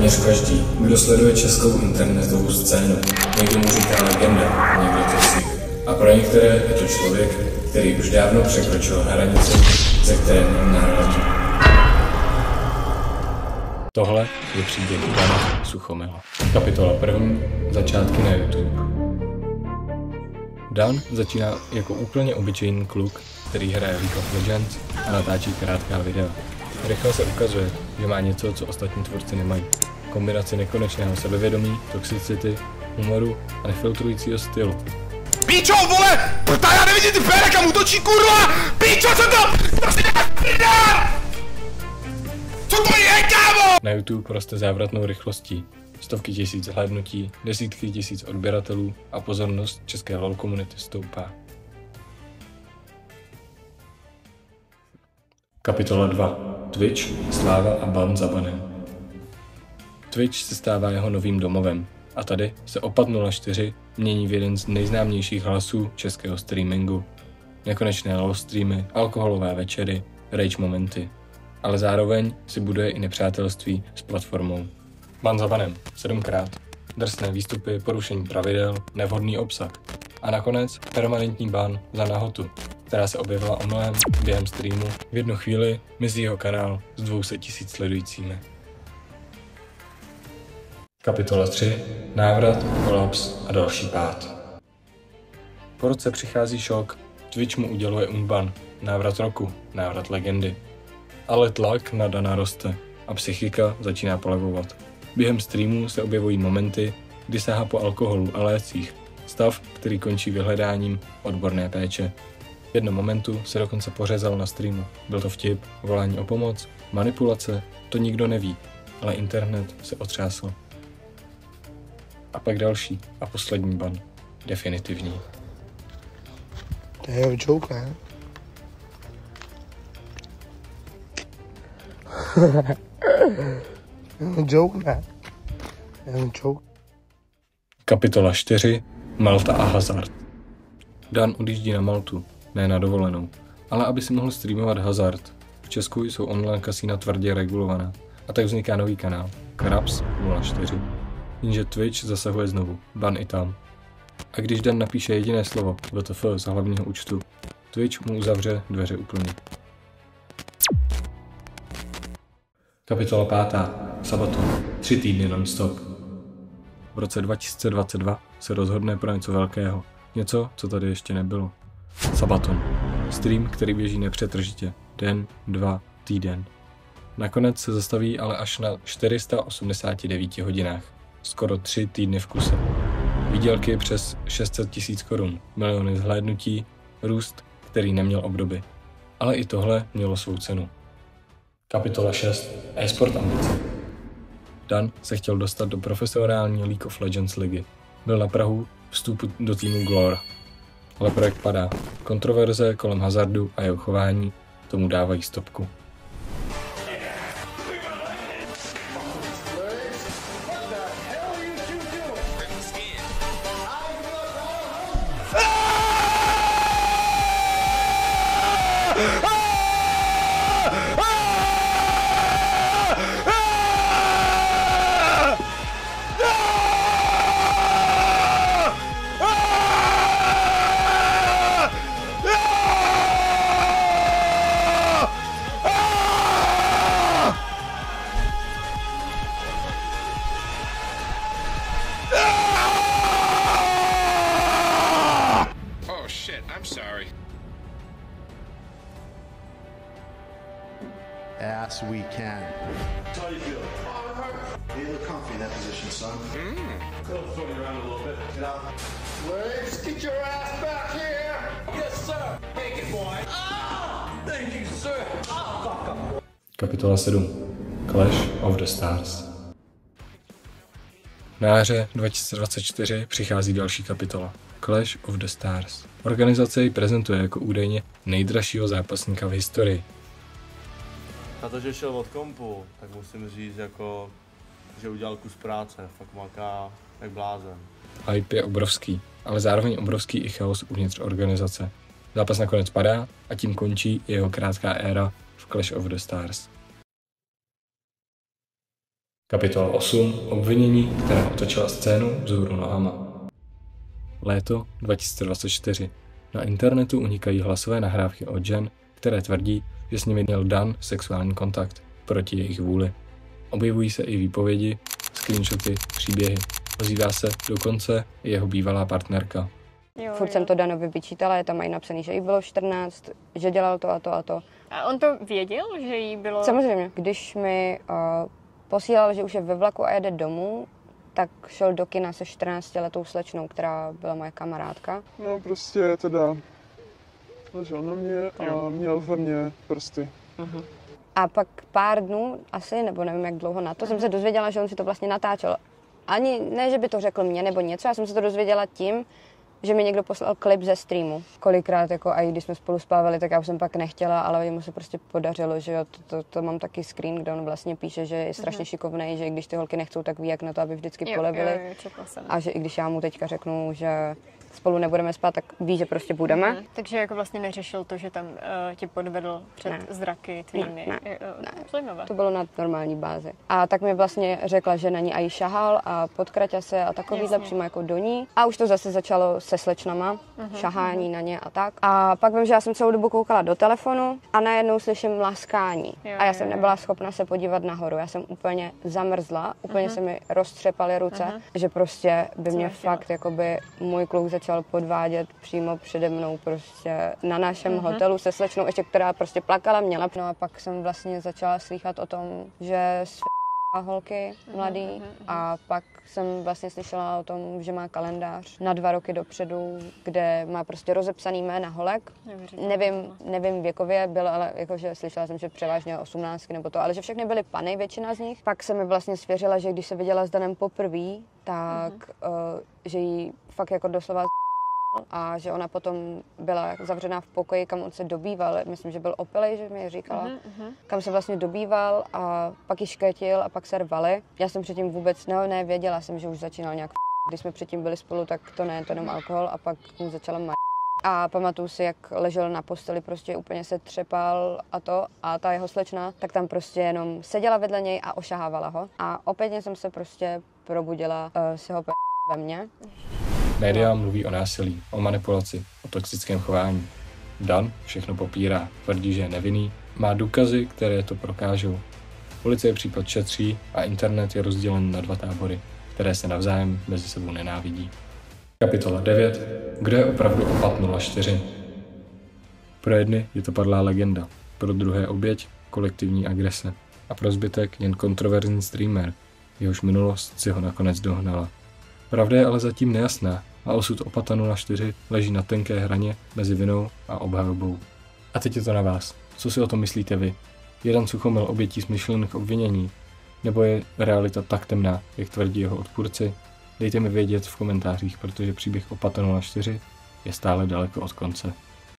téměř každý, kdo sleduje českou internetovou scénu. Někdo mu říká legenda, někdo toxic. A pro některé je to člověk, který už dávno překročil hranici, ze které měl národu. Tohle je příběh Dana Suchomila. Kapitola 1. Začátky na YouTube. Dan začíná jako úplně obyčejný kluk, který hraje League of Legends a natáčí krátká videa. Rychle se ukazuje, že má něco, co ostatní tvůrci nemají. Kombinaci nekonečného sebevědomí, toxicity, humoru a nefiltrujícího stylu. Píčo, vole! Protože já nevidím ty péra, kam útočí, kurva! Píčo, co to si dá? Co to je, kámo? Na YouTube roste závratnou rychlostí. Stovky tisíc zhlédnutí, desítky tisíc odběratelů a pozornost české LOL komunity stoupá. Kapitola 2. Twitch, sláva a ban za banem. Twitch se stává jeho novým domovem a tady se opat 04 mění v jeden z nejznámějších hlasů českého streamingu. Nekonečné LOL streamy, alkoholové večery, rage momenty. Ale zároveň si buduje i nepřátelství s platformou. Ban za banem 7krát. Drsné výstupy, porušení pravidel, nevhodný obsah. A nakonec permanentní ban za nahotu, která se objevila omylem během streamu. V jednu chvíli mizí jeho kanál s 200 000 sledujícími. Kapitola 3. Návrat, kolaps a další pád. Po roce přichází šok. Twitch mu uděluje unban, návrat roku, návrat legendy. Ale tlak na Dana roste a psychika začíná polevovat. Během streamu se objevují momenty, kdy sahá po alkoholu a lécích. Stav, který končí vyhledáním odborné péče. V jednom momentu se dokonce pořezal na streamu. Byl to vtip, volání o pomoc, manipulace, to nikdo neví, ale internet se otřásl. A pak další a poslední ban. Definitivní. To je joke, ne? Joke, ne? Joke. Kapitola 4. Malta a hazard. Dan odjíždí na Maltu, ne na dovolenou, ale aby si mohl streamovat hazard. V Česku jsou online kasína tvrdě regulovaná a tak vzniká nový kanál, Krabs 04. Jenže Twitch zasahuje znovu, ban i tam. A když Dan napíše jediné slovo WTF z hlavního účtu, Twitch mu uzavře dveře úplně. Kapitola 5. Sabaton. 3 týdny non-stop. V roce 2022 se rozhodne pro něco velkého. Něco, co tady ještě nebylo. Sabaton. Stream, který běží nepřetržitě. Den, 2, týden. Nakonec se zastaví ale až na 489 hodinách. Skoro 3 týdny v kuse. Výdělky přes 600 000 korun. Miliony zhlédnutí. Růst, který neměl obdoby. Ale i tohle mělo svou cenu. Kapitola 6. E-sport ambice. Dan se chtěl dostat do profesionální League of Legends ligy. Byl na prahu vstupu do týmu Glor. Ale projekt padá. Kontroverze kolem hazardu a jeho chování tomu dávají stopku. As we can. How do you feel? You look comfy in that position, son. Cool, floating around a little bit. Get out. Let's get your ass back here! Yes, sir! Take it, boy! Ah! Thank you, sir! Ah, fuck up! Kapitola 7. Clash of the Stars. Na jaře 2024 přichází další kapitola. Clash of the Stars. Organizace ji prezentuje jako údajně nejdražšího zápasníka v historii. Na to, že šel od kompu, tak musím říct, jako, že udělal kus práce, fakt maká jak blázen. Hype je obrovský, ale zároveň obrovský i chaos uvnitř organizace. Zápas nakonec padá a tím končí jeho krátká éra v Clash of the Stars. Kapitola 8. Obvinění, která otočila scénu vzhůru nohama. Léto 2024. Na internetu unikají hlasové nahrávky od žen, které tvrdí, že s nimi měl Dan sexuální kontakt proti jejich vůli. Objevují se i výpovědi, screenshoty, příběhy. Ozývá se dokonce i jeho bývalá partnerka. Furt jsem to Danovi vyčítala, je tam mají napsaný, že jí bylo 14, že dělal to a to a to. A on to věděl, že jí bylo... Samozřejmě, když mi posílal, že už je ve vlaku a jede domů, tak šel do kina se 14letou slečnou, která byla moje kamarádka. No prostě teda ležel na mě a měl ve mně prsty. A pak pár dnů, asi, nebo nevím jak dlouho na to, jsem se dozvěděla, že on si to vlastně natáčel. Ani ne, že by to řekl mně nebo něco, já jsem se to dozvěděla tím, že mi někdo poslal klip ze streamu. Kolikrát, jako i když jsme spolu spávali, tak já už jsem pak nechtěla, ale mu se prostě podařilo, že jo, to mám taky screen, kde on vlastně píše, že je strašně šikovnej, že i když ty holky nechcou, tak ví, jak na to, aby vždycky polevili. A že i když já mu teďka řeknu, že spolu nebudeme spát, tak ví, že prostě budeme. Takže jako vlastně neřešil to, že tam tě podvedl před zraky tvými. Ne. Zajímavé. To bylo na normální bázi. A tak mi vlastně řekla, že na ní i šahal a podkraťa se a takovýhle přímo jako do ní. A už to zase začalo se slečnama, šahání na ně a tak. A pak vím, že já jsem celou dobu koukala do telefonu a najednou slyším mlaskání. A já jsem nebyla schopna se podívat nahoru. Já jsem úplně zamrzla, úplně se mi roztřepaly ruce, že prostě by mě fakt jakoby můj kluk začal podvádět přímo přede mnou prostě na našem hotelu se slečnou, ještě která prostě plakala, měla. No a pak jsem vlastně začala slýchat o tom, že holky mladý a pak jsem vlastně slyšela o tom, že má kalendář na 2 roky dopředu, kde má prostě rozepsaný jména holek. Nevím věkově, bylo, ale jakože slyšela jsem, že převážně 18 nebo to, ale že všechny byly pany, většina z nich. Pak se mi vlastně svěřila, že když se viděla s Danem poprvé, tak že jí fakt jako doslova a že ona potom byla zavřená v pokoji, kam on se dobýval, myslím, že byl opilej, že mi říkala, kam se vlastně dobýval a pak ji šketil a pak se rvali. Já jsem předtím vůbec nevěděla jsem, že už začínal nějak když jsme předtím byli spolu, tak to ne, to jenom alkohol a pak mu začala a pamatuju si, jak ležel na posteli, prostě úplně se třepal a ta jeho slečna, tak tam prostě jenom seděla vedle něj a ošahávala ho. A opětně jsem se prostě probudila si ho ve mně. Média mluví o násilí, o manipulaci, o toxickém chování. Dan všechno popírá, tvrdí, že je nevinný, má důkazy, které to prokážou. Policie případ šetří a internet je rozdělen na 2 tábory, které se navzájem mezi sebou nenávidí. Kapitola 9. Kdo je opravdu opat 04? Pro jedny je to padlá legenda, pro druhé oběť kolektivní agrese a pro zbytek jen kontroverzní streamer, jehož minulost si ho nakonec dohnala. Pravda je ale zatím nejasná a osud opata 04 leží na tenké hraně mezi vinou a obhajobou. A teď je to na vás. Co si o tom myslíte vy? Je Dan Suchomil obětí smyšlených obvinění? Nebo je realita tak temná, jak tvrdí jeho odpůrci? Dejte mi vědět v komentářích, protože příběh opata 04 je stále daleko od konce.